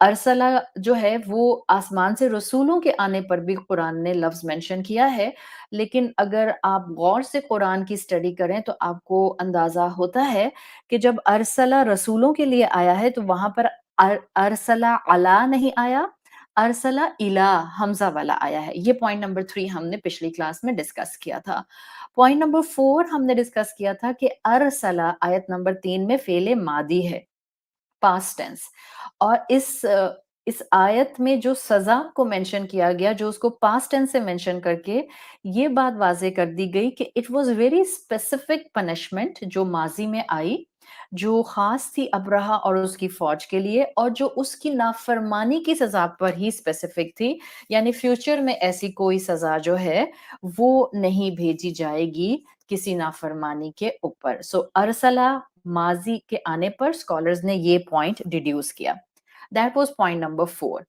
Ursula جو ہے وہ آسمان سے رسولوں کے آنے پر بھی قرآن نے لفظ مینشن کیا ہے، لیکن اگر آپ غور سے قرآن کی اسٹڈی کریں تو آپ کو اندازہ ہوتا ہے کہ جب ارسلہ رسولوں کے لیے آیا ہے تو وہاں پر ارسلہ علی نہیں آیا، ارسلہ الی حمزہ والا آیا ہے۔ یہ پوائنٹ نمبر 3 ہم نے پچھلی کلاس میں ڈسکس کیا تھا۔ پوائنٹ نمبر 4 ہم نے ڈسکس کیا تھا کہ ارسلہ آیت نمبر 3 میں فعل ماضی ہے، پاسٹ ٹینس، اور اس آیت میں جو سزا کو مینشن کیا گیا، جو اس کو پاسٹ ٹینس سے مینشن کر کے یہ بات واضح کر دی گئی کہ it was very specific punishment جو ماضی میں آئی، جو خاص تھی ابرہہ اور اس کی فوج کے لیے، اور جو اس کی نافرمانی کی سزا پر ہی اسپیسیفک تھی، یعنی فیوچر میں ایسی کوئی سزا جو ہے وہ نہیں بھیجی جائے گی کسی نافرمانی کے اوپر۔ سو ارسلہ ماضی کے آنے پر اسکالرز نے یہ پوائنٹ ڈیڈیوس کیا۔ That was point number 4۔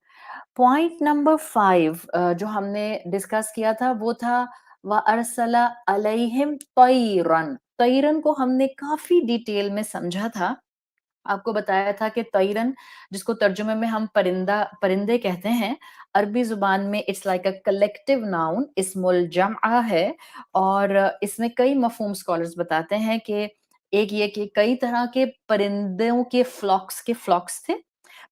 Point number 5 جو ہم نے ڈسکس کیا تھا وہ تھا وَأَرْسَلَ عَلَيْهِمْ طَيْرًا۔ طیرن کو ہم نے کافی ڈیٹیل میں سمجھا تھا، آپ کو بتایا تھا کہ طیرن جس کو ترجمے میں ہم پرندے کہتے ہیں، عربی زبان میں it's like a collective noun, اسم الجمع ہے، اور اس میں کئی مفہوم اسکالرز بتاتے ہیں کہ ایک یہ کہ کئی طرح کے پرندوں کے فلاکس تھے۔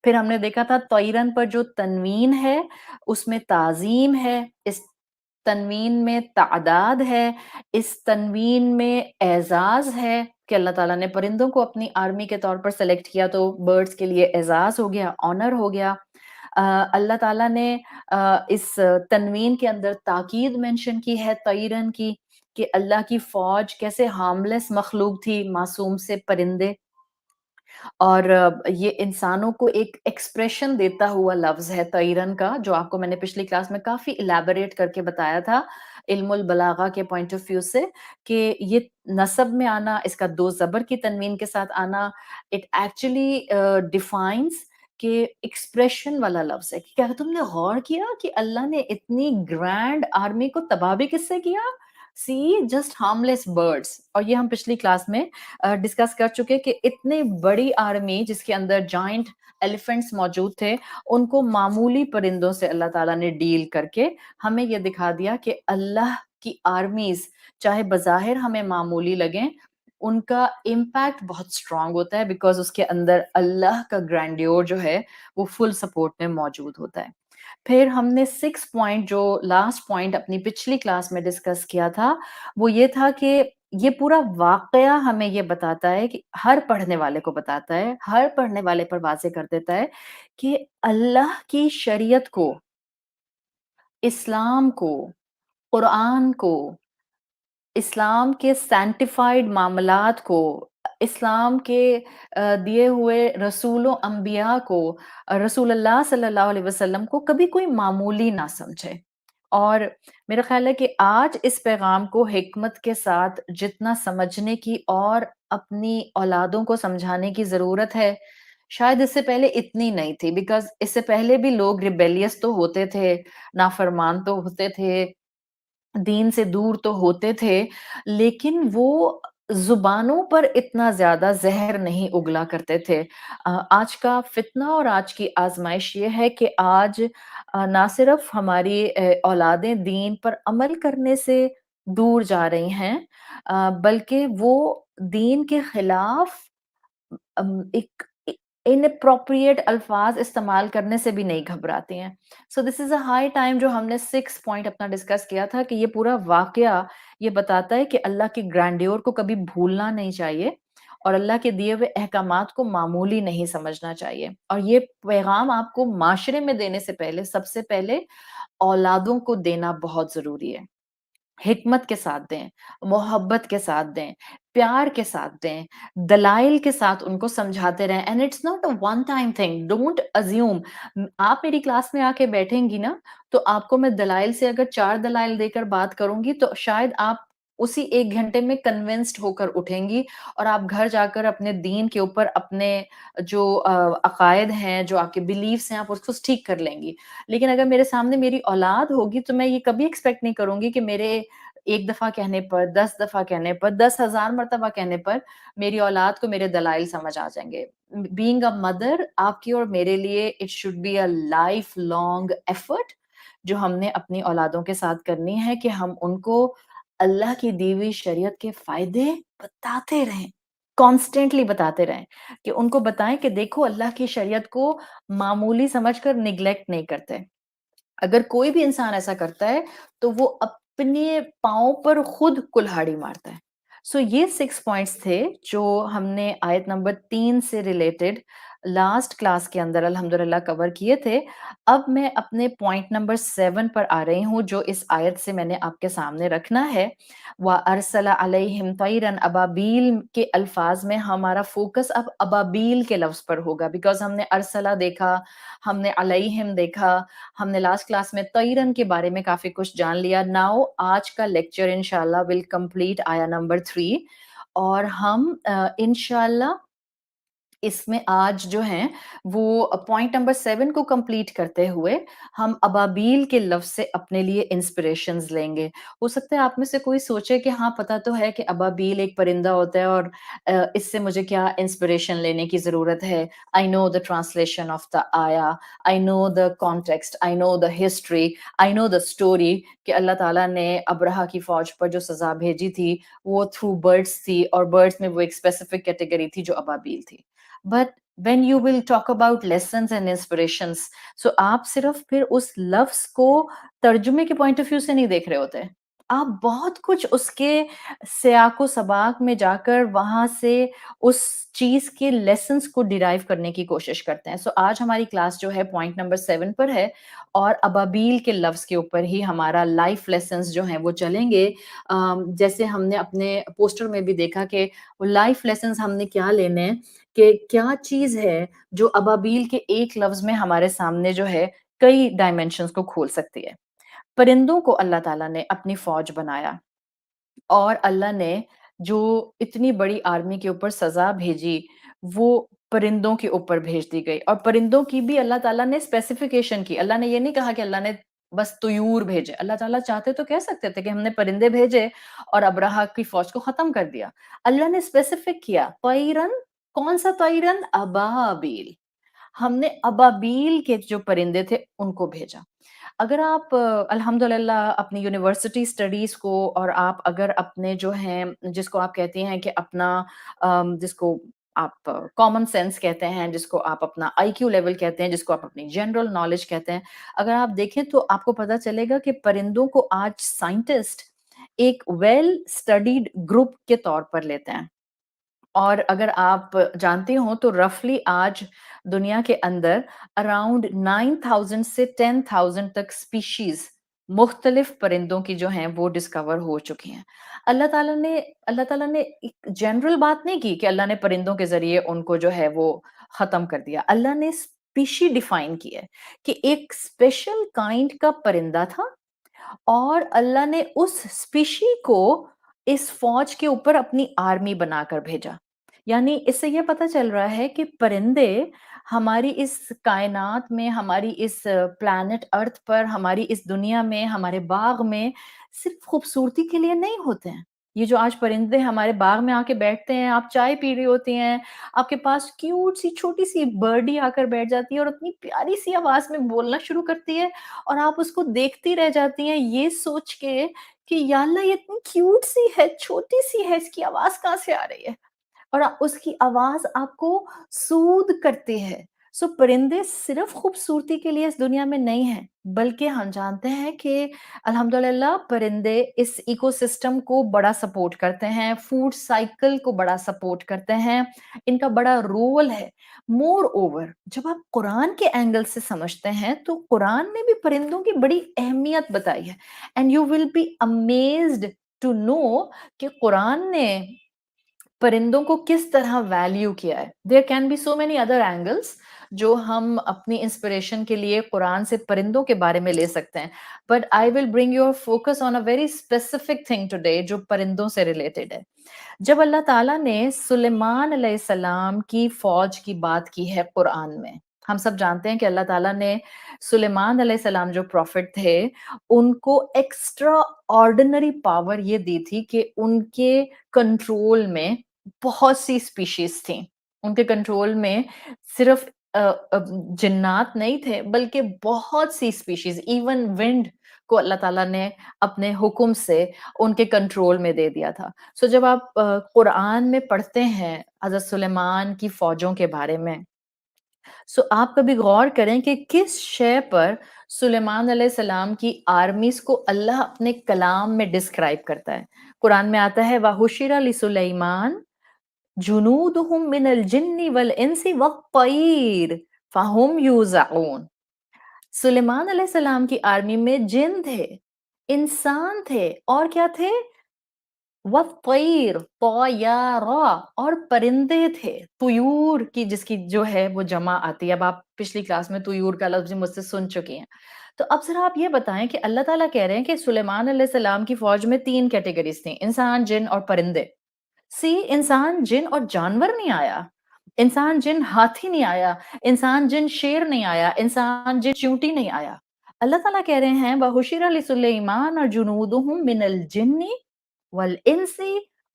پھر ہم نے دیکھا تھا طیرن پر جو تنوین ہے اس میں تعظیم ہے، اس تنوین میں تعداد ہے، اس تنوین میں اعزاز ہے کہ اللہ تعالیٰ نے پرندوں کو اپنی آرمی کے طور پر سلیکٹ کیا تو برڈز کے لیے اعزاز ہو گیا، آنر ہو گیا۔ اللہ تعالیٰ نے اس تنوین کے اندر تاکید مینشن کی ہے طیرن کی، کہ اللہ کی فوج کیسے ہارملیس مخلوق تھی، معصوم سے پرندے، اور یہ انسانوں کو ایک ایکسپریشن دیتا ہوا لفظ ہے طیرن کا، جو آپ کو میں نے پچھلی کلاس میں کافی الیبوریٹ کر کے بتایا تھا علم البلاغہ کے پوائنٹ آف ویو سے، کہ یہ نصب میں آنا، اس کا دو زبر کی تنوین کے ساتھ آنا، اٹ ایکچولی ڈیفائنس کہ ایکسپریشن والا لفظ ہے۔ کیا تم نے غور کیا کہ اللہ نے اتنی گرینڈ آرمی کو تباہ بھی کس سے کیا؟ سی جسٹ ہارملیس برڈس، اور یہ ہم پچھلی کلاس میں ڈسکس کر چکے کہ اتنی بڑی آرمی جس کے اندر جائنٹ ایلیفنٹس موجود تھے، ان کو معمولی پرندوں سے اللہ تعالیٰ نے ڈیل کر کے ہمیں یہ دکھا دیا کہ اللہ کی آرمیز چاہے بظاہر ہمیں معمولی لگیں، ان کا امپیکٹ بہت اسٹرانگ ہوتا ہے، بیکاز اس کے اندر اللہ کا گرینڈیور جو ہے وہ فل سپورٹ میں موجود ہوتا ہے۔ پھر ہم نے 6 پوائنٹ جو لاسٹ پوائنٹ اپنی پچھلی کلاس میں ڈسکس کیا تھا وہ یہ تھا کہ یہ پورا واقعہ ہمیں یہ بتاتا ہے کہ ہر پڑھنے والے کو بتاتا ہے، ہر پڑھنے والے پر واضح کر دیتا ہے کہ اللہ کی شریعت کو، اسلام کو، قرآن کو، اسلام کے سینٹیفائڈ معاملات کو، اسلام کے دیے ہوئے رسول و انبیاء کو، رسول اللہ صلی اللہ علیہ وسلم کو کبھی کوئی معمولی نہ سمجھے۔ اور میرا خیال ہے کہ آج اس پیغام کو حکمت کے ساتھ جتنا سمجھنے کی اور اپنی اولادوں کو سمجھانے کی ضرورت ہے، شاید اس سے پہلے اتنی نہیں تھی، بیکاز اس سے پہلے بھی لوگ ریبیلیس تو ہوتے تھے، نافرمان تو ہوتے تھے، دین سے دور تو ہوتے تھے، لیکن وہ زبانوں پر اتنا زیادہ زہر نہیں اگلا کرتے تھے۔ آج کا فتنہ اور آج کی آزمائش یہ ہے کہ آج نہ صرف ہماری اولادیں دین پر عمل کرنے سے دور جا رہی ہیں، بلکہ وہ دین کے خلاف ایک انپروپریٹ الفاظ استعمال کرنے سے بھی نہیں گھبراتی ہیں۔ سو دس از اے ہائی ٹائم، جو ہم نے 6 پوائنٹ اپنا ڈسکس کیا تھا، کہ یہ پورا واقعہ یہ بتاتا ہے کہ اللہ کی گرینڈیور کو کبھی بھولنا نہیں چاہیے، اور اللہ کے دیے ہوئے احکامات کو معمولی نہیں سمجھنا چاہیے۔ اور یہ پیغام آپ کو معاشرے میں دینے سے پہلے، سب سے پہلے اولادوں کو دینا بہت ضروری ہے۔ حکمت کے ساتھ دیں، محبت کے ساتھ دیں، پیار کے ساتھ دیں، دلائل کے ساتھ ان کو سمجھاتے رہیں، and it's not a one time thing, don't assume. آپ میری کلاس میں آ کے بیٹھیں گی نا تو آپ کو میں دلائل سے اگر 4 دلائل دے کر بات کروں گی تو شاید آپ اسی 1 گھنٹے میں کنونسڈ ہو کر اٹھیں گی، اور آپ گھر جا کر اپنے دین کے اوپر اپنے جو عقائد ہیں، جو آپ کے بلیفس ہیں، آپ اس کو ٹھیک کر لیں گی۔ لیکن اگر میرے سامنے میری اولاد ہوگی تو میں یہ کبھی ایکسپیکٹ نہیں کروں گی کہ میرے ایک دفعہ کہنے پر، 10 دفعہ کہنے پر، 10,000 مرتبہ کہنے پر میری اولاد کو میرے دلائل سمجھ آ جائیں گے. بینگ اے مدر آپ کی اور میرے لیے it should be a life long effort جو ہم نے اپنی اولادوں کے ساتھ کرنی ہے کہ ہم ان کو اللہ کی دی ہوئی شریعت کے فائدے بتاتے رہیں، کانسٹینٹلی بتاتے رہیں، کہ ان کو بتائیں کہ دیکھو اللہ کی شریعت کو معمولی سمجھ کر نگلیکٹ نہیں کرتے. اگر کوئی بھی انسان ایسا کرتا ہے تو وہ اپنے پاؤں پر خود کلہاڑی مارتا ہے. سو یہ 6 پوائنٹس تھے جو ہم نے آیت نمبر 3 سے ریلیٹڈ لاسٹ کلاس کے اندر الحمدللہ کور کیے تھے. اب میں اپنے پوائنٹ نمبر 7 پر آ رہی ہوں جو اس آیت سے میں نے آپ کے سامنے رکھنا ہے. وَأَرْسَلَ عَلَيْهِمْ طَيْرًا ابابیل کے الفاظ میں ہمارا فوکس اب ابابیل کے لفظ پر ہوگا، بیکاز ہم نے ارسلہ دیکھا، ہم نے علیہم دیکھا، ہم نے لاسٹ کلاس میں طیرن کے بارے میں کافی کچھ جان لیا. ناؤ آج کا لیکچر انشاءاللہ ول کمپلیٹ آیا نمبر 3، اور ہم انشاءاللہ اس میں آج جو ہیں وہ پوائنٹ نمبر 7 کو کمپلیٹ کرتے ہوئے ہم ابابیل کے لفظ سے اپنے لیے انسپریشنز لیں گے. ہو سکتا ہے آپ میں سے کوئی سوچے کہ ہاں پتہ تو ہے کہ ابابیل ایک پرندہ ہوتا ہے اور اس سے مجھے کیا انسپریشن لینے کی ضرورت ہے. I know the translation of the ayah, I know the context, I know the history, I know the story کہ اللہ تعالیٰ نے ابرہا کی فوج پر جو سزا بھیجی تھی وہ تھرو برڈس تھی، اور برڈس میں وہ ایک اسپیسیفک کیٹیگری تھی جو ابابیل تھی. But when you will talk about lessons and inspirations, so آپ صرف پھر اس لفظ کو ترجمے کے پوائنٹ آف ویو سے نہیں دیکھ رہے ہوتے، آپ بہت کچھ اس کے سیاق و سباق میں جا کر وہاں سے اس چیز کے لیسنس کو ڈیرائیو کرنے کی کوشش کرتے ہیں. سو آج ہماری کلاس جو ہے پوائنٹ نمبر 7 پر ہے، اور ابابیل کے لفظ کے اوپر ہی ہمارا لائف لیسنس جو ہیں وہ چلیں گے. جیسے ہم نے اپنے پوسٹر میں بھی دیکھا کہ لائف لیسنس ہم نے کیا لینے ہیں، کہ کیا چیز ہے جو ابابیل کے ایک لفظ میں ہمارے سامنے جو ہے کئی ڈائمینشنز کو کھول سکتی ہے. پرندوں کو اللہ تعالیٰ نے اپنی فوج بنایا، اور اللہ نے جو اتنی بڑی آرمی کے اوپر سزا بھیجی وہ پرندوں کے اوپر بھیج دی گئی. اور پرندوں کی بھی اللہ تعالیٰ نے اسپیسیفیکیشن کی. اللہ نے یہ نہیں کہا کہ اللہ نے بس طیور بھیجے. اللہ تعالیٰ چاہتے تو کہہ سکتے تھے کہ ہم نے پرندے بھیجے اور ابرہا کی فوج کو ختم کر دیا. اللہ نے اسپیسیفک کیا طیرن. کون سا طیرن؟ ابابیل. ہم نے ابابیل کے جو پرندے تھے ان کو بھیجا. اگر آپ الحمدللہ اپنی یونیورسٹی اسٹڈیز کو، اور آپ اگر اپنے جو ہیں جس کو آپ کہتے ہیں کہ اپنا جس کو آپ کامن سینس کہتے ہیں، جس کو آپ اپنا آئی کیو لیول کہتے ہیں، جس کو آپ اپنی جنرل نالج کہتے ہیں، اگر آپ دیکھیں تو آپ کو پتہ چلے گا کہ پرندوں کو آج سائنٹسٹ ایک ویل اسٹڈیڈ گروپ کے طور پر لیتے ہیں. اور اگر آپ جانتے ہوں تو رفلی آج دنیا کے اندر اراؤنڈ 9,000 سے 10,000 تک سپیشیز مختلف پرندوں کی جو ہیں وہ ڈسکور ہو چکی ہیں. اللہ تعالیٰ نے ایک جنرل بات نہیں کی کہ اللہ نے پرندوں کے ذریعے ان کو جو ہے وہ ختم کر دیا. اللہ نے اسپیشی ڈیفائن کی ہے کہ ایک اسپیشل کائنڈ کا پرندہ تھا، اور اللہ نے اس اسپیشی کو اس فوج کے اوپر اپنی آرمی بنا کر بھیجا. یعنی اس سے یہ پتہ چل رہا ہے کہ پرندے ہماری اس کائنات میں، ہماری اس پلانٹ ارتھ پر، ہماری اس دنیا میں، ہمارے باغ میں صرف خوبصورتی کے لیے نہیں ہوتے ہیں. یہ جو آج پرندے ہمارے باغ میں آ کے بیٹھتے ہیں، آپ چائے پی رہی ہوتی ہیں، آپ کے پاس کیوٹ سی چھوٹی سی برڈی آ کر بیٹھ جاتی ہے اور اتنی پیاری سی آواز میں بولنا شروع کرتی ہے، اور آپ اس کو دیکھتی رہ جاتی ہیں یہ سوچ کے کہ یا اللہ یہ اتنی کیوٹ سی ہے، چھوٹی سی ہے، اس کی آواز کہاں سے آ رہی ہے، اور اس کی آواز آپ کو سود کرتی ہے. سو پرندے صرف خوبصورتی کے لیے اس دنیا میں نہیں ہیں، بلکہ ہم جانتے ہیں کہ الحمدللہ پرندے اس ایکو سسٹم کو بڑا سپورٹ کرتے ہیں، فوڈ سائیکل کو بڑا سپورٹ کرتے ہیں، ان کا بڑا رول ہے. مور اوور جب آپ قرآن کے اینگل سے سمجھتے ہیں تو قرآن نے بھی پرندوں کی بڑی اہمیت بتائی ہے. And you will be amazed to know کہ قرآن نے پرندوں کو کس طرح ویلیو کیا ہے. There can be so many other angles جو ہم اپنی انسپریشن کے لیے قرآن سے پرندوں کے بارے میں لے سکتے ہیں، but I will bring your focus on a very specific thing today جو پرندوں سے ریلیٹڈ ہے. جب اللہ تعالیٰ نے سلیمان علیہ السلام کی فوج کی بات کی ہے قرآن میں، ہم سب جانتے ہیں کہ اللہ تعالیٰ نے سلیمان علیہ السلام جو پروفٹ تھے ان کو ایکسٹرا آرڈنری پاور یہ دی تھی کہ ان کے کنٹرول میں بہت سی اسپیشیز تھیں. ان کے کنٹرول میں صرف جنات نہیں تھے بلکہ بہت سی اسپیشیز، ایون ونڈ کو اللہ تعالیٰ نے اپنے حکم سے ان کے کنٹرول میں دے دیا تھا. سو جب آپ قرآن میں پڑھتے ہیں حضرت سلیمان کی فوجوں کے بارے میں، سو آپ کبھی غور کریں کہ کس شے پر سلیمان علیہ السلام کی آرمیز کو اللہ اپنے کلام میں ڈسکرائب کرتا ہے. قرآن میں آتا ہے وَحُشِرَ لِسُلَيْمَانَ جُنُودُهُم مِّنَ الْجِنِّ وَالْإِنسِ وَالطَّيْرِ فَهُمْ يُوزَعُونَ. سلیمان علیہ السلام کی آرمی میں جن تھے، انسان تھے، اور کیا تھے؟ وَالطَّيْرِ طَيَّارَ، اور پرندے تھے. طیور کی جس کی جو ہے وہ جمع آتی ہے. اب آپ پچھلی کلاس میں طیور کا لفظ مجھ سے سن چکی ہیں. تو اب ذرا آپ یہ بتائیں کہ اللہ تعالیٰ کہہ رہے ہیں کہ سلیمان علیہ السلام کی فوج میں 3 کیٹیگریز تھیں، انسان، جن اور پرندے. انسان، جن اور جانور نہیں آیا. انسان جن ہاتھی نہیں آیا، انسان جن شیر نہیں آیا، انسان جن چیونٹی نہیں آیا. اللہ تعالیٰ کہہ رہے ہیں وَحُشِرَ لِسُلَيْمَانَ جُنُودُهُم مِّنَ الْجِنِّ وَالْإِنسِ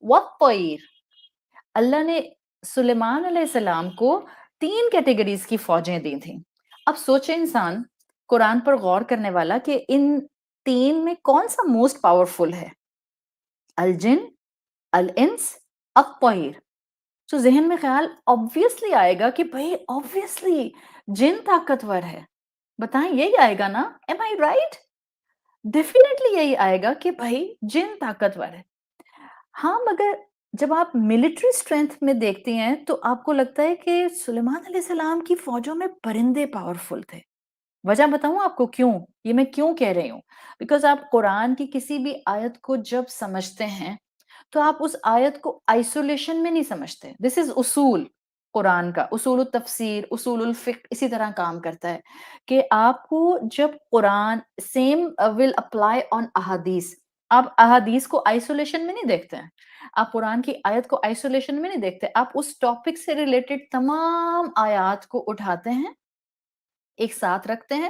وَالطَّيْرِ. اللہ نے سلیمان علیہ السلام کو 3 کیٹیگریز کی فوجیں دی تھیں. اب سوچے انسان قرآن پر غور کرنے والا کہ ان 3 میں کون سا موسٹ پاورفل ہے؟ الجن، الانس، الطیر. تو ذہن میں خیال obviously آئے گا کہ بھئی obviously جن طاقتور ہے. بتائیں یہی آئے گا نا؟ Am I right? Definitely یہی آئے گا کہ بھئی جن طاقتور ہے. ہاں مگر جب آپ ملٹری اسٹرینتھ میں دیکھتی ہیں تو آپ کو لگتا ہے کہ سلیمان علیہ السلام کی فوجوں میں پرندے پاورفل تھے. وجہ بتاؤں آپ کو کیوں؟ یہ میں کیوں کہہ رہی ہوں؟ بیکاز آپ قرآن کی کسی بھی آیت کو جب سمجھتے ہیں تو آپ اس آیت کو آئسولیشن میں نہیں سمجھتے. دس از اصول قرآن کا، اصول التفسیر، اصول الفقہ اسی طرح کام کرتا ہے کہ آپ کو جب قرآن سیم ول اپلائی آن احادیث. آپ احادیث کو آئسولیشن میں نہیں دیکھتے ہیں، آپ قرآن کی آیت کو آئسولیشن میں نہیں دیکھتے، آپ اس ٹاپک سے ریلیٹڈ تمام آیات کو اٹھاتے ہیں، ایک ساتھ رکھتے ہیں،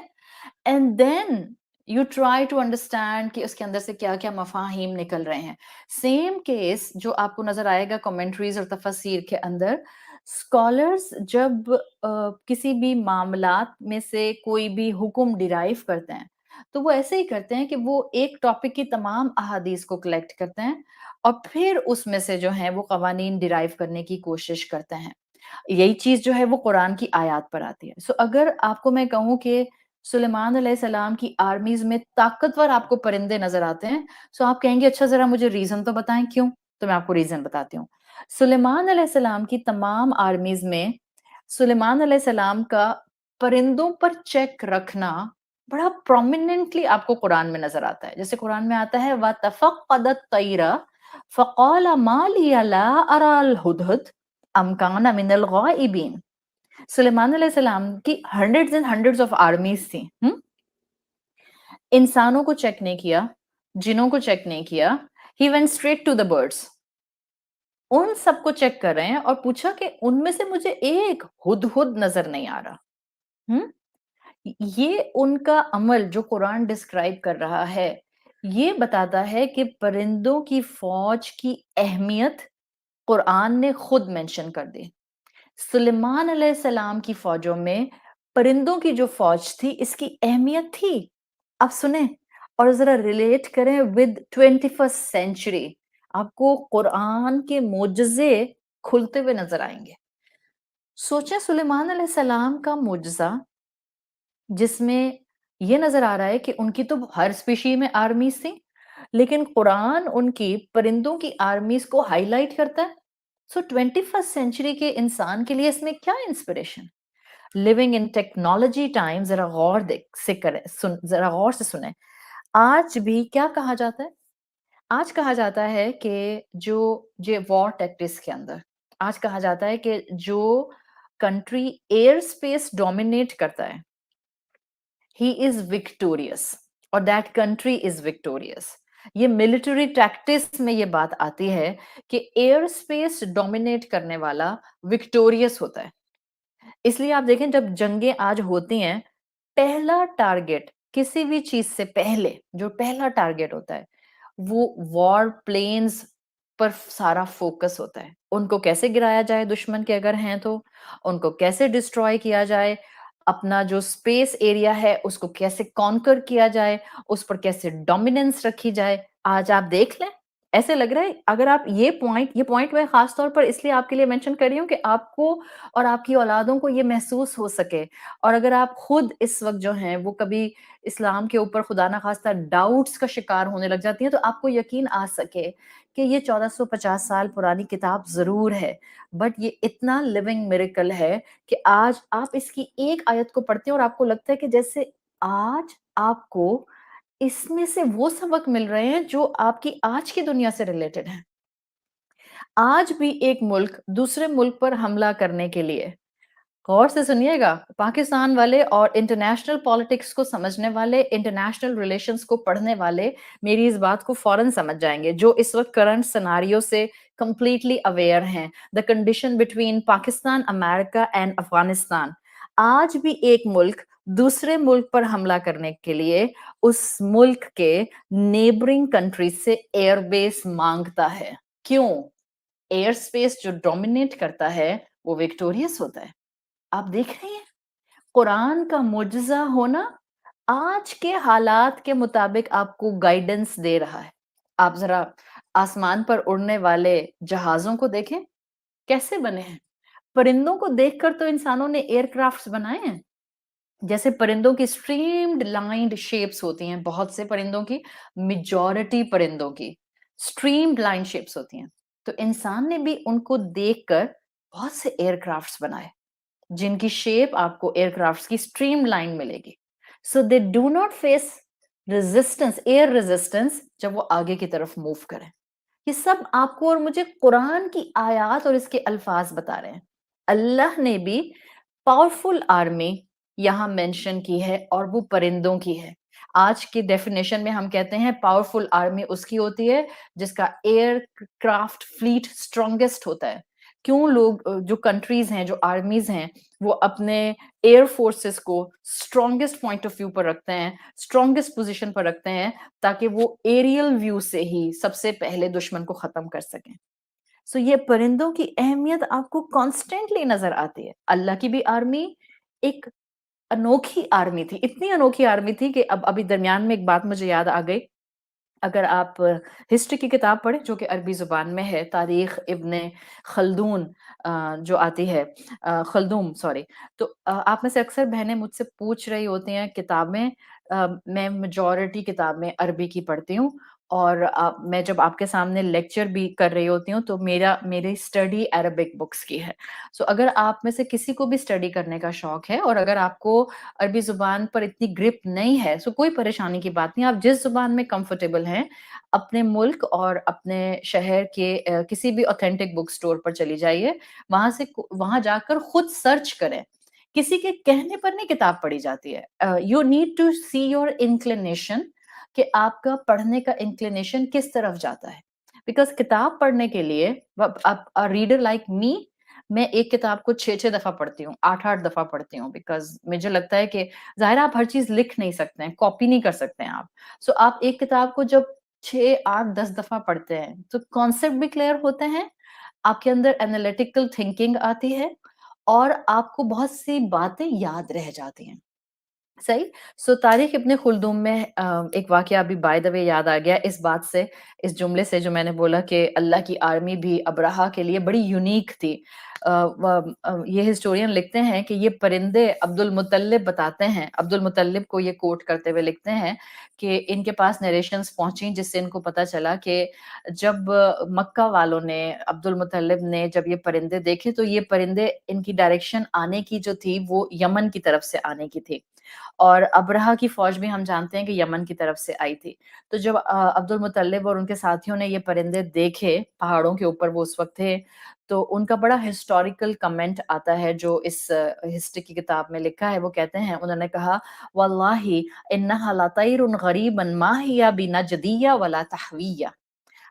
and then you try to understand کہ اس کے اندر سے کیا کیا مفاہیم نکل رہے ہیں. سیم کیس جو آپ کو نظر آئے گا کمنٹریز اور تفاسیر کے اندر، اسکالرز جب کسی بھی معاملات میں سے کوئی بھی حکم ڈیرائیو کرتے ہیں تو وہ ایسے ہی کرتے ہیں کہ وہ ایک ٹاپک کی تمام احادیث کو کلیکٹ کرتے ہیں اور پھر اس میں سے جو ہیں وہ قوانین ڈیرائیو کرنے کی کوشش کرتے ہیں. یہی چیز جو ہے وہ قرآن کی آیات پر آتی ہے. سو اگر آپ کو میں کہوں کہ سلیمان علیہ السلام کی آرمیز میں طاقتور آپ کو پرندے نظر آتے ہیں، سو آپ کہیں گے اچھا ذرا مجھے ریزن تو بتائیں کیوں. تو میں آپ کو ریزن بتاتی ہوں. سلیمان علیہ السلام کی تمام آرمیز میں سلیمان علیہ السلام کا پرندوں پر چیک رکھنا بڑا پرومیننٹلی آپ کو قرآن میں نظر آتا ہے. جیسے قرآن میں آتا ہے وَتَفَقَّدَ الطَّيْرَ فَقَالَ مَا لِيَ لَا أَرَى الْهُدْهُدْ أَمْ كَانَ مِنَ الْغَائِبِينَ. سلیمان علیہ السلام کی hundreds and hundreds of armies تھیں. انسانوں کو چیک نہیں کیا، جنوں کو چیک نہیں کیا. ہی went straight to the birds. ان سب کو چیک کر رہے ہیں اور پوچھا کہ ان میں سے مجھے ایک ہدہد نظر نہیں آ رہا. یہ ان کا عمل جو قرآن ڈسکرائب کر رہا ہے یہ بتاتا ہے کہ پرندوں کی فوج کی اہمیت قرآن نے خود مینشن کر دی. سلیمان علیہ السلام کی فوجوں میں پرندوں کی جو فوج تھی اس کی اہمیت تھی. اب سنیں اور ذرا ریلیٹ کریں ود 21st سینچری، آپ کو قرآن کے معجزے کھلتے ہوئے نظر آئیں گے. سوچیں سلیمان علیہ السلام کا معجزہ جس میں یہ نظر آ رہا ہے کہ ان کی تو ہر اسپیشی میں آرمیز تھی، لیکن قرآن ان کی پرندوں کی آرمیز کو ہائی لائٹ کرتا ہے. سو 21st سینچری کے انسان کے لیے اس میں کیا inspiration? Living in technology time ذرا ذرا غور سے سنیں. آج بھی کیا کہا جاتا ہے؟ آج کہا جاتا ہے کہ جو وار ٹیکٹکس کے اندر آج کہا جاتا ہے کہ جو کنٹری ایئر اسپیس ڈومینیٹ کرتا ہے he is victorious اور that country is victorious. یہ ملٹری ٹیکٹکس میں یہ بات آتی ہے کہ ایئر اسپیس ڈومینیٹ کرنے والا وکٹوریس ہوتا ہے. اس لیے آپ دیکھیں جب جنگیں آج ہوتی ہیں، پہلا ٹارگٹ کسی بھی چیز سے پہلے جو پہلا ٹارگٹ ہوتا ہے وہ وار پلینز پر سارا فوکس ہوتا ہے. ان کو کیسے گرایا جائے دشمن کے اگر ہیں تو، ان کو کیسے ڈسٹروائے کیا جائے، اپنا جو اسپیس ایریا ہے اس کو کیسے کانکر کیا جائے، اس پر کیسے ڈومیننس رکھی جائے. آج آپ دیکھ لیں، ایسے لگ رہا ہے اگر آپ یہ پوائنٹ میں خاص طور پر اس لیے آپ کے لیے مینشن کر رہی ہوں کہ آپ کو اور آپ کی اولادوں کو یہ محسوس ہو سکے، اور اگر آپ خود اس وقت جو ہیں وہ کبھی اسلام کے اوپر خدا نخواستہ ڈاؤٹس کا شکار ہونے لگ جاتی ہیں تو آپ کو یقین آ سکے کہ یہ 1450 سال پرانی کتاب ضرور ہے، بٹ یہ اتنا لیونگ میریکل ہے کہ آج آپ اس کی ایک آیت کو پڑھتے ہیں اور آپ کو لگتا ہے کہ جیسے آج آپ کو اس میں سے وہ سبق مل رہے ہیں جو آپ کی آج کی دنیا سے ریلیٹڈ ہیں. آج بھی ایک ملک دوسرے ملک پر حملہ کرنے کے لیے، غور سے سنیے گا، پاکستان والے اور انٹرنیشنل پالیٹکس کو سمجھنے والے، انٹرنیشنل ریلیشنز کو پڑھنے والے میری اس بات کو فوراً سمجھ جائیں گے، جو اس وقت کرنٹ سناریو سے کمپلیٹلی اویئر ہیں. The condition between Pakistan, America and Afghanistan. آج بھی ایک ملک دوسرے ملک پر حملہ کرنے کے لیے اس ملک کے نیبرنگ کنٹری سے ایئر بیس مانگتا ہے. کیوں؟ ایئر سپیس جو ڈومینیٹ کرتا ہے وہ وکٹوریس ہوتا ہے. آپ دیکھ رہے ہیں قرآن کا معجزہ ہونا آج کے حالات کے مطابق آپ کو گائیڈنس دے رہا ہے. آپ ذرا آسمان پر اڑنے والے جہازوں کو دیکھیں کیسے بنے ہیں. پرندوں کو دیکھ کر تو انسانوں نے ایئر کرافٹس بنائے ہیں. جیسے پرندوں کی اسٹریمڈ لائنڈ شیپس ہوتی ہیں، بہت سے پرندوں کی، میجورٹی پرندوں کی اسٹریمڈ لائن شیپس ہوتی ہیں، تو انسان نے بھی ان کو دیکھ کر بہت سے ایئر کرافٹس بنائے جن کی شیپ آپ کو ایئر کرافٹس کی اسٹریم لائن ملے گی. So they do not face resistance, air resistance جب وہ آگے کی طرف موو کریں. یہ سب آپ کو اور مجھے قرآن کی آیات اور اس کے الفاظ بتا رہے ہیں. اللہ نے بھی پاورفل آرمی یہاں مینشن کی ہے اور وہ پرندوں کی ہے. آج کی ڈیفینیشن میں ہم کہتے ہیں پاورفل آرمی اس کی ہوتی ہے جس کا ایئر کرافٹ فلیٹ اسٹرانگسٹ ہوتا ہے. کیوں لوگ جو کنٹریز ہیں، جو آرمیز ہیں، وہ اپنے ایئر فورسز کو اسٹرانگسٹ پوائنٹ آف ویو پر رکھتے ہیں، اسٹرانگسٹ پوزیشن پر رکھتے ہیں تاکہ وہ ایریل ویو سے ہی سب سے پہلے دشمن کو ختم کر سکیں. سو یہ پرندوں کی اہمیت آپ کو کانسٹینٹلی نظر آتی ہے. اللہ کی بھی آرمی ایک انوکھی آرمی تھی، اتنی انوکھی آرمی تھی کہ ابھی درمیان میں ایک بات مجھے یاد آ گئی. اگر آپ ہسٹری کی کتاب پڑھیں جو کہ عربی زبان میں ہے، تاریخ ابن خلدون جو آتی ہے، خلدوم سوری، تو آپ میں سے اکثر بہنیں مجھ سے پوچھ رہی ہوتی ہیں کتابیں، میں میجورٹی کتاب میں عربی کی پڑھتی ہوں، اور میں جب آپ کے سامنے لیکچر بھی کر رہی ہوتی ہوں تو میری اسٹڈی عربک بکس کی ہے. سو اگر آپ میں سے کسی کو بھی اسٹڈی کرنے کا شوق ہے اور اگر آپ کو عربی زبان پر اتنی گرپ نہیں ہے، سو کوئی پریشانی کی بات نہیں. آپ جس زبان میں کمفرٹیبل ہیں اپنے ملک اور اپنے شہر کے کسی بھی اوتھینٹک بک سٹور پر چلی جائیے، وہاں جا کر خود سرچ کریں. کسی کے کہنے پر نہیں کتاب پڑھی جاتی ہے. You need to see your inclination کہ آپ کا پڑھنے کا انکلینیشن کس طرف جاتا ہے. بیکاز کتاب پڑھنے کے لیے ریڈر لائک می، میں ایک کتاب کو 6 دفعہ پڑھتی ہوں، 8 دفعہ پڑھتی ہوں، بیکاز مجھے لگتا ہے کہ ظاہر آپ ہر چیز لکھ نہیں سکتے ہیں، کاپی نہیں کر سکتے ہیں آپ. سو آپ ایک کتاب کو جب 6 8 10 دفعہ پڑھتے ہیں تو کانسیپٹ بھی کلیئر ہوتے ہیں، آپ کے اندر انالیٹیکل تھنکنگ آتی ہے اور آپ کو بہت سی باتیں یاد رہ جاتی ہیں. صحیح. سو تاریخ ابن خلدون میں ایک واقعہ ابھی بائی دا وے یاد آ گیا اس بات سے، اس جملے سے جو میں نے بولا کہ اللہ کی آرمی بھی ابرہا کے لیے بڑی یونیک تھی. یہ ہسٹورین لکھتے ہیں کہ یہ پرندے عبد المطلب بتاتے ہیں، عبد المطلب کو یہ کوٹ کرتے ہوئے لکھتے ہیں کہ ان کے پاس نریشنز پہنچیں جس سے ان کو پتا چلا کہ جب مکہ والوں نے، عبد المطلب نے جب یہ پرندے دیکھے تو یہ پرندے ان کی ڈائریکشن آنے کی جو تھی وہ یمن کی طرف سے آنے کی تھی، اور ابرہا کی فوج بھی ہم جانتے ہیں کہ یمن کی طرف سے آئی تھی. تو جب عبد المطلب اور ان کے ساتھیوں نے یہ پرندے دیکھے پہاڑوں کے اوپر، وہ اس وقت تھے، تو ان کا بڑا ہسٹوریکل کمنٹ آتا ہے جو اس ہسٹری کی کتاب میں لکھا ہے. وہ کہتے ہیں، انہوں نے کہا واللہ انہا لطیر غریبا ما ہی بنجدیہ ولا تحویہ.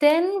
10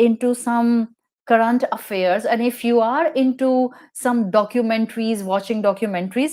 into some current affairs, and if you are into some documentaries, watching documentaries,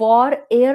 war air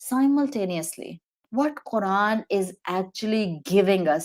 Simultaneously, what Quran is actually giving us,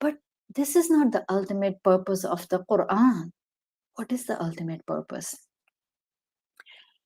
But this is not the ultimate purpose of the Quran. What is the ultimate purpose?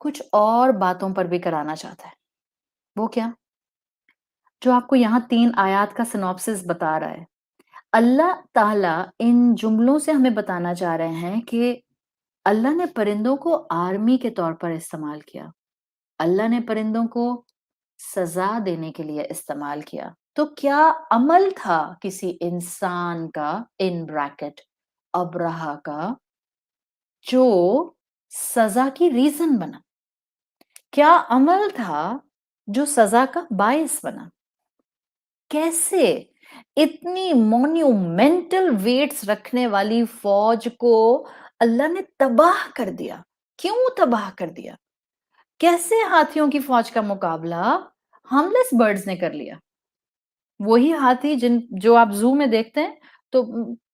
کچھ اور باتوں پر بھی کرانا چاہتا ہے. وہ کیا؟ جو آپ کو یہاں 3 آیات کا سنopsis بتا رہا ہے. اللہ تعالیٰ ان جملوں سے ہمیں بتانا چاہ رہے ہیں کہ اللہ نے پرندوں کو آرمی کے طور پر استعمال کیا. اللہ نے پرندوں کو سزا دینے کے لیے استعمال کیا. تو کیا عمل تھا کسی انسان کا ان بریکٹ ابرہا کا جو سزا کی ریزن بنا؟ کیا عمل تھا جو سزا کا باعث بنا؟ کیسے اتنی مونیومنٹل ویٹس رکھنے والی فوج کو اللہ نے تباہ کر دیا؟ کیوں تباہ کر دیا؟ کیسے ہاتھیوں کی فوج کا مقابلہ ہارملیس برڈز نے کر لیا؟ وہی ہاتھی جو آپ زو میں دیکھتے ہیں تو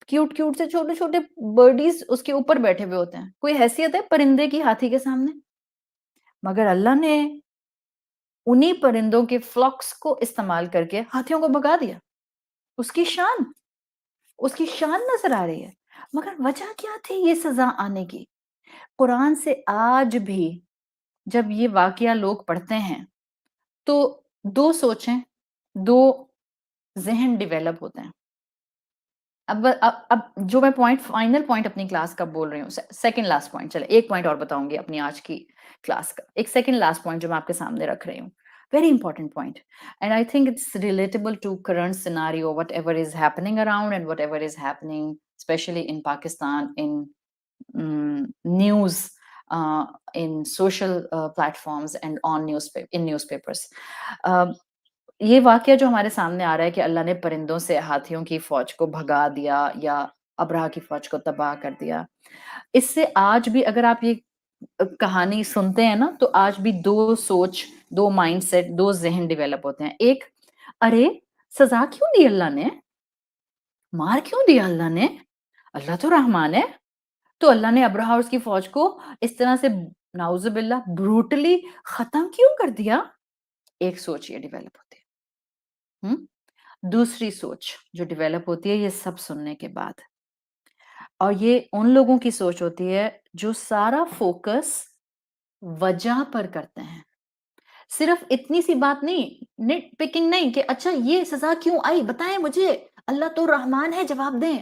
کیوٹ کیوٹ سے چھوٹے چھوٹے برڈیز اس کے اوپر بیٹھے ہوئے ہوتے ہیں. کوئی حیثیت ہے پرندے کی ہاتھی کے سامنے؟ مگر اللہ نے انہی پرندوں کے فلوکس کو استعمال کر کے ہاتھیوں کو بھگا دیا. اس کی شان نظر آ رہی ہے. مگر وجہ کیا تھی یہ سزا آنے کی؟ قرآن سے آج بھی جب یہ واقعہ لوگ پڑھتے ہیں تو 2 سوچیں، 2 ذہن ڈیویلپ ہوتے ہیں. اب جو میں فائنل پوائنٹ اپنی کلاس کا بول رہی ہوں، سیکنڈ لاسٹ پوائنٹ، چلے ایک پوائنٹ اور بتاؤں گی اپنی آج کی کلاس کا. ایک سیکنڈ لاسٹ پوائنٹ جو میں آپ کے سامنے رکھ رہی ہوں، very important point, and I think it's relatable to current scenario, whatever is happening around and whatever is happening especially in Pakistan, in news, in social platforms and on newspapers. یہ واقعہ جو ہمارے سامنے آ رہا ہے کہ اللہ نے پرندوں سے ہاتھیوں کی فوج کو بھگا دیا یا ابرہا کی فوج کو تباہ کر دیا، اس سے آج بھی اگر آپ یہ کہانی سنتے ہیں نا تو آج بھی 2 سوچ، 2 مائنڈ سیٹ، 2 ذہن ڈیویلپ ہوتے ہیں. ایک، ارے سزا کیوں دی اللہ نے؟ مار کیوں دیا اللہ نے؟ اللہ تو رحمان ہے. تو اللہ نے ابرہا اور اس کی فوج کو اس طرح سے نعوذ باللہ بروٹلی ختم کیوں کر دیا؟ ایک سوچ یہ ڈیویلپ ہوتی ہے. دوسری سوچ جو ڈیویلپ ہوتی ہے یہ سب سننے کے بعد، اور یہ ان لوگوں کی سوچ ہوتی ہے جو سارا فوکس وجہ پر کرتے ہیں. صرف اتنی سی بات نہیں، نٹ پکنگ نہیں کہ اچھا یہ سزا کیوں آئی بتائیں مجھے، اللہ تو رحمان ہے جواب دیں.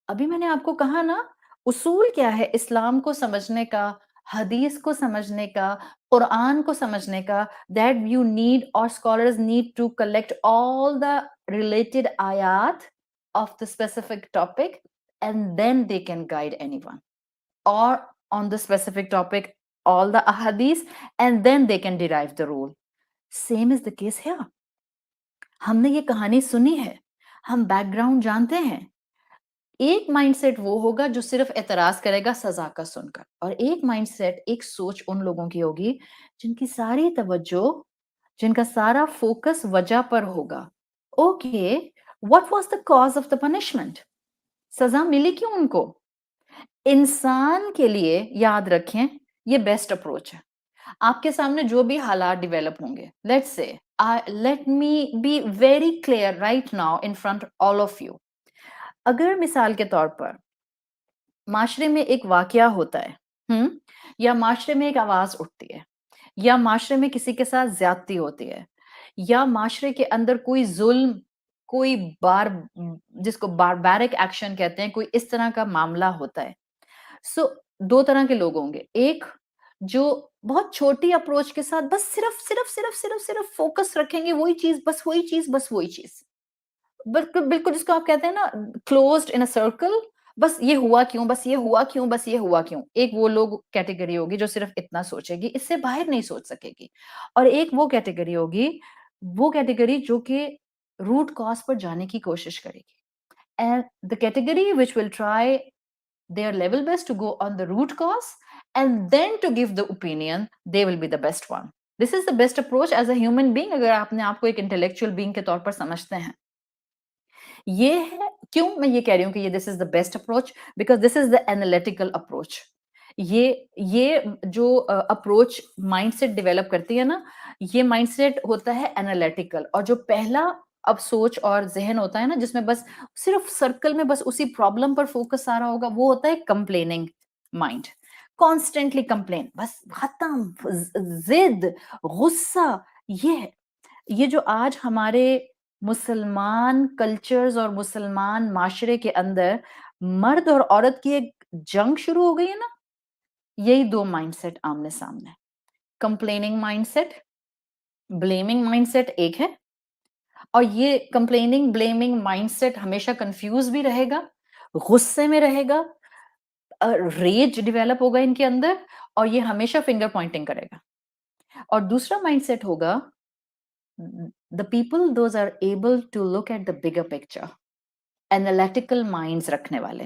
ابھی میں نے آپ کو کہا نا اصول کیا ہے اسلام کو سمجھنے کا، حدیث کو سمجھنے کا، قرآن کو سمجھنے کا، that you need or scholars need to collect all the related ayat of the specific topic and then they can guide anyone, or on the specific topic all the ahadith and then they can derive the rule. Same is the case here. ہم نے یہ کہانی سنی ہے، ہم back ground جانتے ہیں. ایک mind set وہ ہوگا جو صرف اعتراض کرے گا سزا کا سن کر، اور ایک مائنڈ سیٹ، ایک سوچ ان لوگوں کی ہوگی جن کی ساری توجہ، جن کا سارا فوکس وجہ پر ہوگا. Okay, what was the cause of the punishment؟ سزا ملی کیوں ان کو؟ انسان کے لیے یاد رکھیں یہ بیسٹ اپروچ ہے. آپ کے سامنے جو بھی حالات ڈیویلپ ہوں گے، let me be very clear right now in front all of you. اگر مثال کے طور پر معاشرے میں ایک واقعہ ہوتا ہے، یا معاشرے میں ایک آواز اٹھتی ہے، یا معاشرے میں کسی کے ساتھ زیادتی ہوتی ہے، یا معاشرے کے اندر کوئی ظلم، کوئی جس کو باربیرک ایکشن کہتے ہیں، کوئی اس طرح کا معاملہ ہوتا ہے. سو 2 طرح کے لوگ ہوں گے. ایک جو بہت چھوٹی اپروچ کے ساتھ بس صرف فوکس رکھیں گے وہی چیز، بس وہی چیز، بالکل جس کو آپ کہتے ہیں نا کلوزڈ ان اے سرکل، بس یہ ہوا کیوں. ایک وہ لوگ کیٹیگری ہوگی جو صرف اتنا سوچے گی، اس سے باہر نہیں سوچ سکے گی. اور ایک وہ کیٹیگری ہوگی، جو کہ روٹ کاز پر جانے کی کوشش کرے گی. And the category which will try their level best to go on the root cause and then to give the opinion, they will be the best one. This is the best approach as a human being اگر آپ نے آپ کو ایک intellectual being کے طور پر سمجھتے ہیں. یہ ہے کیوں میں یہ کہہ رہی ہوں کہ یہ this is the best approach because this is the analytical approach. یہ جو اپروچ مائنڈ سیٹ ڈیولپ کرتی ہے نا، یہ مائنڈ سیٹ ہوتا ہے انالیٹیکل. اور جو پہلا اب سوچ اور ذہن ہوتا ہے نا جس میں بس صرف سرکل میں بس اسی پرابلم پر فوکس آ رہا ہوگا، وہ ہوتا ہے کمپلیننگ مائنڈ. کانسٹنٹلی کمپلین، بس ختم، ضد، غصہ، یہ ہے۔ یہ جو آج ہمارے مسلمان کلچرز اور مسلمان معاشرے کے اندر مرد اور عورت کی ایک جنگ شروع ہو گئی ہے نا، یہی دو مائنڈ سیٹ آمنے سامنے ہے۔ Complaining mind set, blaming mind set ایک ہے، اور یہ کمپلیننگ بلیمنگ مائنڈ سیٹ ہمیشہ کنفیوز بھی رہے گا، غصے میں رہے گا، ریج ڈیولپ ہوگا ان کے اندر، اور یہ ہمیشہ فنگر پوائنٹنگ کرے گا۔ اور دوسرا مائنڈ سیٹ ہوگا the people those are able to look at the bigger picture, analytical minds رکھنے والے،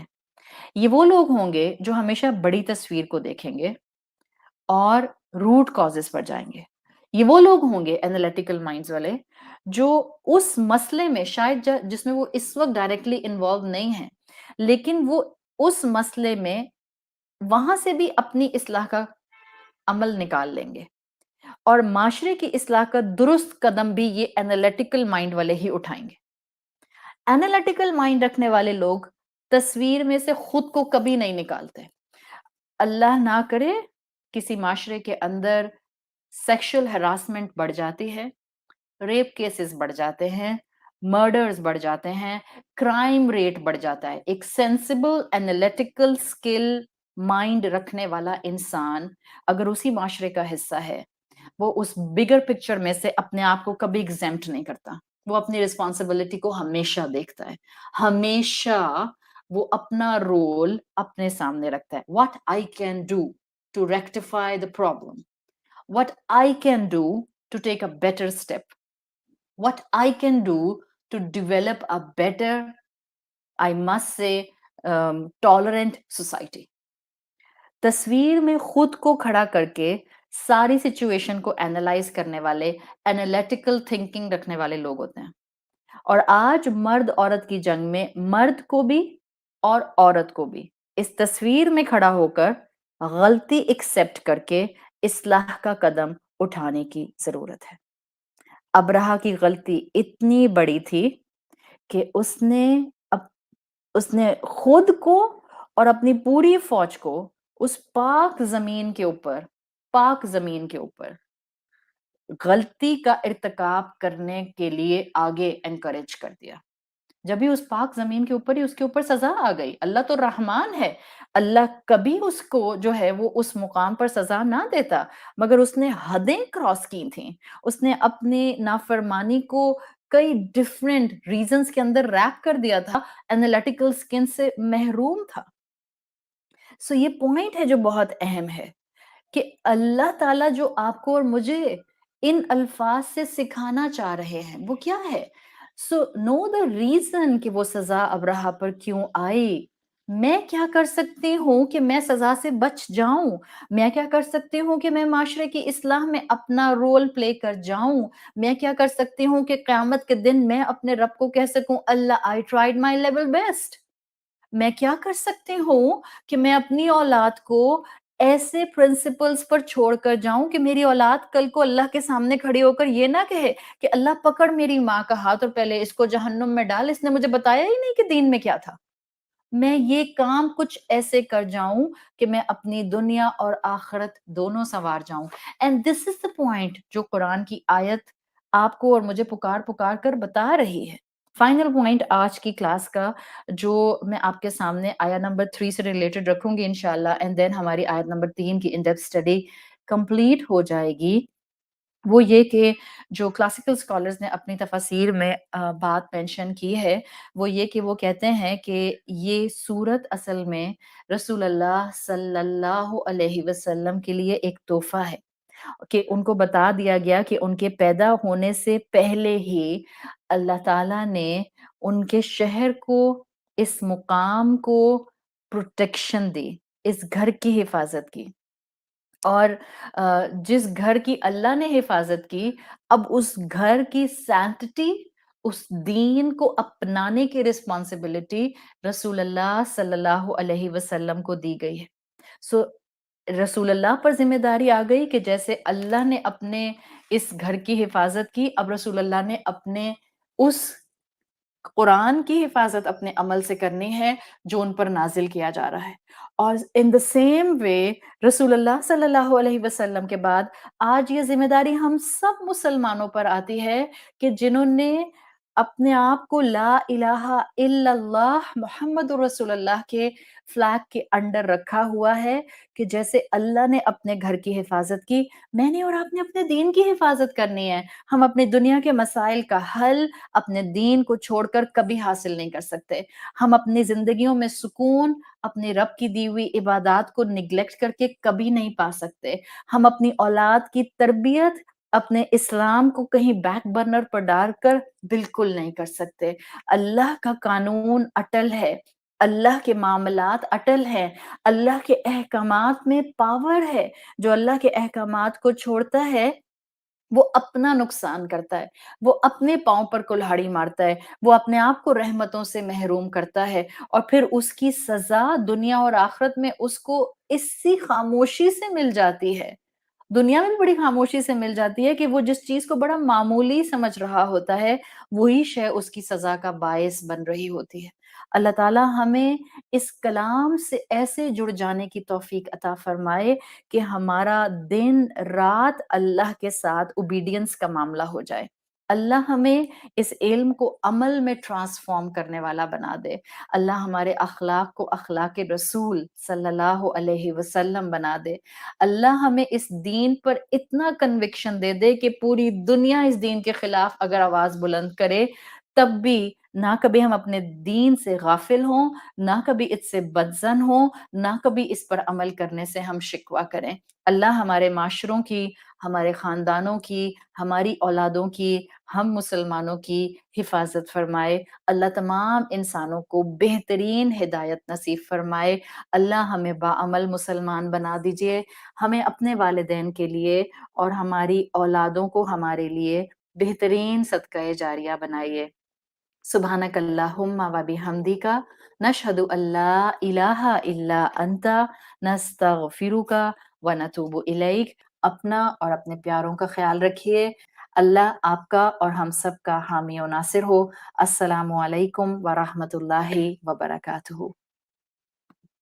یہ وہ لوگ ہوں گے جو ہمیشہ بڑی تصویر کو دیکھیں گے اور روٹ کازز پر جائیں گے۔ یہ وہ لوگ ہوں گے انالیٹیکل مائنڈز والے جو اس مسئلے میں شاید جس میں وہ اس وقت ڈائریکٹلی انوالو نہیں ہیں، لیکن وہ اس مسئلے میں وہاں سے بھی اپنی اصلاح کا عمل نکال لیں گے، اور معاشرے کی اصلاح کا درست قدم بھی یہ انالیٹیکل مائنڈ والے ہی اٹھائیں گے۔ انالیٹیکل مائنڈ رکھنے والے لوگ تصویر میں سے خود کو کبھی نہیں نکالتے۔ اللہ نہ کرے کسی معاشرے کے اندر سیکشل ہراسمنٹ بڑھ جاتی ہے، ریپ کیسز بڑھ جاتے ہیں، مرڈرز بڑھ جاتے ہیں، کرائم ریٹ بڑھ جاتا ہے۔ ایک سینسیبل انالیٹیکل سکل مائنڈ رکھنے والا انسان اگر اسی معاشرے کا حصہ ہے، وہ اس بگر پکچر میں سے اپنے آپ کو کبھی ایگزیمپٹ نہیں کرتا، وہ اپنی رسپانسبلٹی کو ہمیشہ دیکھتا ہے، ہمیشہ وہ اپنا رول اپنے سامنے رکھتا ہے۔ What I can do to rectify the problem, what I can do to take a better step, what I can do to develop a better, I must say, tolerant society. تصویر میں خود کو کھڑا کر کے ساری سچویشن کو analyse کرنے والے، انالیٹیکل تھنکنگ رکھنے والے لوگ ہوتے ہیں۔ اور آج مرد عورت کی جنگ میں مرد کو بھی اور عورت کو بھی اس تصویر میں کھڑا ہو کر غلطی ایکسپٹ کر کے اصلاح کا قدم اٹھانے کی ضرورت ہے۔ ابرہہ کی غلطی اتنی بڑی تھی کہ اس نے خود کو اور اپنی پوری فوج کو اس پاک زمین کے اوپر غلطی کا ارتکاب کرنے کے لیے آگے انکریج کر دیا۔ جب ہی اس پاک زمین کے اوپر ہی اس کے اوپر سزا آ گئی۔ اللہ تو رحمان ہے، اللہ کبھی اس کو جو ہے وہ اس مقام پر سزا نہ دیتا، مگر اس نے حدیں کراس کی تھیں، اس نے اپنی نافرمانی کو کئی ڈیفرنٹ ریزنز کے اندر ریپ کر دیا تھا، انالیٹیکل سکن سے محروم تھا۔ سو یہ پوائنٹ ہے جو بہت اہم ہے کہ اللہ تعالیٰ جو آپ کو اور مجھے ان الفاظ سے سکھانا چاہ رہے ہیں وہ کیا ہے؟ سو نو دا ریزن کہ وہ سزا ابرہہ پر کیوں آئی۔ میں کیا کر سکتی ہوں کہ میں سزا سے بچ جاؤں؟ میں کیا کر سکتی ہوں کہ میں معاشرے کی اصلاح میں اپنا رول پلے کر جاؤں؟ میں کیا کر سکتی ہوں کہ قیامت کے دن میں اپنے رب کو کہہ سکوں اللہ I tried my level best؟ میں کیا کر سکتی ہوں کہ میں اپنی اولاد کو ایسے پرنسپلز پر چھوڑ کر جاؤں کہ میری اولاد کل کو اللہ کے سامنے کھڑی ہو کر یہ نہ کہے کہ اللہ پکڑ میری ماں کا ہاتھ اور پہلے اس کو جہنم میں ڈال، اس نے مجھے بتایا ہی نہیں کہ دین میں کیا تھا۔ میں یہ کام کچھ ایسے کر جاؤں کہ میں اپنی دنیا اور آخرت دونوں سنوار جاؤں۔ And this is the point جو قرآن کی آیت آپ کو اور مجھے پکار پکار کر بتا رہی ہے۔ فائنل پوائنٹ آج کی کلاس کا جو میں آپ کے سامنے آیت نمبر 3 سے ریلیٹڈ رکھوں گی انشاءاللہ، اینڈ دین ہماری آیت نمبر 3 کی ان ڈیپتھ اسٹڈی کمپلیٹ ہو جائے گی، وہ یہ کہ جو کلاسیکل اسکالرز نے اپنی تفاسیر میں بات مینشن کی ہے، وہ یہ کہ وہ کہتے ہیں کہ یہ سورت اصل میں رسول اللہ صلی اللہ علیہ وسلم کے لیے ایک تحفہ ہے، کہ ان کو بتا دیا گیا کہ ان کے پیدا ہونے سے پہلے ہی اللہ تعالیٰ نے ان کے شہر کو، اس مقام کو پروٹیکشن دی، اس گھر کی حفاظت کی، اور جس گھر کی اللہ نے حفاظت کی، اب اس گھر کی سینکٹی، اس دین کو اپنانے کی رسپانسبلٹی رسول اللہ صلی اللہ علیہ وسلم کو دی گئی ہے۔ سو رسول اللہ پر ذمہ داری آ گئی کہ جیسے اللہ نے اپنے اس گھر کی حفاظت کی، اب رسول اللہ نے اپنے اس قرآن کی حفاظت اپنے عمل سے کرنی ہے جو ان پر نازل کیا جا رہا ہے. اور ان دا سیم وے رسول اللہ صلی اللہ علیہ وسلم کے بعد آج یہ ذمہ داری ہم سب مسلمانوں پر آتی ہے کہ جنہوں نے اپنے آپ کو لا الہ الا اللہ محمد رسول اللہ کے فلیگ کے انڈر رکھا ہوا ہے کہ جیسے اللہ نے اپنے گھر کی حفاظت کی، میں نے اور آپ نے اپنے دین کی حفاظت کرنی ہے. ہم اپنی دنیا کے مسائل کا حل اپنے دین کو چھوڑ کر کبھی حاصل نہیں کر سکتے. ہم اپنی زندگیوں میں سکون اپنے رب کی دی ہوئی عبادات کو نگلیکٹ کر کے کبھی نہیں پا سکتے. ہم اپنی اولاد کی تربیت اپنے اسلام کو کہیں بیک برنر پر ڈال کر بالکل نہیں کر سکتے. اللہ کا قانون اٹل ہے، اللہ کے معاملات اٹل ہیں، اللہ کے احکامات میں پاور ہے. جو اللہ کے احکامات کو چھوڑتا ہے وہ اپنا نقصان کرتا ہے، وہ اپنے پاؤں پر کلہاڑی مارتا ہے، وہ اپنے آپ کو رحمتوں سے محروم کرتا ہے، اور پھر اس کی سزا دنیا اور آخرت میں اس کو اسی خاموشی سے مل جاتی ہے. دنیا میں بھی بڑی خاموشی سے مل جاتی ہے کہ وہ جس چیز کو بڑا معمولی سمجھ رہا ہوتا ہے وہی شے اس کی سزا کا باعث بن رہی ہوتی ہے. اللہ تعالیٰ ہمیں اس کلام سے ایسے جڑ جانے کی توفیق عطا فرمائے کہ ہمارا دن رات اللہ کے ساتھ اوبیڈینس کا معاملہ ہو جائے. اللہ ہمیں اس علم کو عمل میں ٹرانسفارم کرنے والا بنا دے. اللہ ہمارے اخلاق کو اخلاق رسول صلی اللہ علیہ وسلم بنا دے. اللہ ہمیں اس دین پر اتنا کنوکشن دے دے کہ پوری دنیا اس دین کے خلاف اگر آواز بلند کرے تب بھی نہ کبھی ہم اپنے دین سے غافل ہوں، نہ کبھی اس سے بدظن ہوں، نہ کبھی اس پر عمل کرنے سے ہم شکوہ کریں. اللہ ہمارے معاشروں کی، ہمارے خاندانوں کی، ہماری اولادوں کی، ہم مسلمانوں کی حفاظت فرمائے. اللہ تمام انسانوں کو بہترین ہدایت نصیب فرمائے. اللہ ہمیں باعمل مسلمان بنا دیجئے. ہمیں اپنے والدین کے لیے اور ہماری اولادوں کو ہمارے لیے بہترین صدقہ جاریہ بنائیے. سبحانک اللہم و بحمدک نشہد ان لا الہ الا انت نستغفرک و نتوب الیک. اپنا اور اپنے پیاروں کا خیال رکھیے. اللہ آپ کا اور ہم سب کا حامی و ناصر ہو. السلام علیکم ورحمۃ اللہ وبرکاتہ.